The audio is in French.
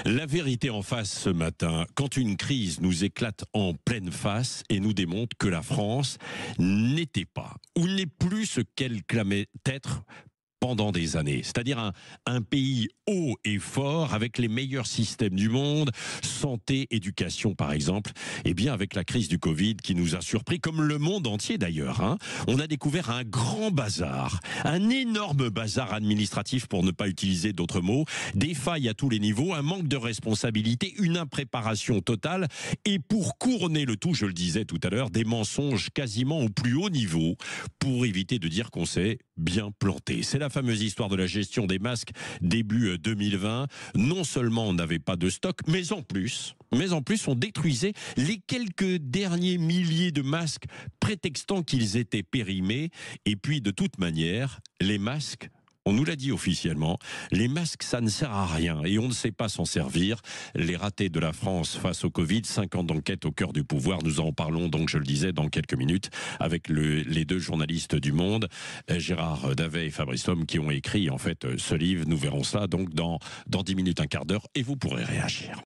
La vérité en face ce matin, quand une crise nous éclate en pleine face et nous démontre que la France n'était pas ou n'est plus ce qu'elle clamait être pendant des années. C'est-à-dire un pays haut et fort avec les meilleurs systèmes du monde, santé, éducation par exemple. Et bien avec la crise du Covid qui nous a surpris, comme le monde entier d'ailleurs, on a découvert un grand bazar, un énorme bazar administratif pour ne pas utiliser d'autres mots, des failles à tous les niveaux, un manque de responsabilité, une impréparation totale et pour couronner le tout, je le disais tout à l'heure, des mensonges quasiment au plus haut niveau pour éviter de dire qu'on s'est bien planté. C'est la fameuse histoire de la gestion des masques début 2020. Non seulement on n'avait pas de stock, mais en plus on détruisait les quelques derniers milliers de masques prétextant qu'ils étaient périmés. Et puis de toute manière, les masques, on nous l'a dit officiellement, les masques, ça ne sert à rien et on ne sait pas s'en servir. Les ratés de la France face au Covid, 5 ans d'enquête au cœur du pouvoir. Nous en parlons donc, je le disais, dans quelques minutes avec les deux journalistes du Monde, Gérard Davet et Fabrice Lhomme, qui ont écrit en fait ce livre. Nous verrons ça donc dans 10 minutes, un quart d'heure et vous pourrez réagir.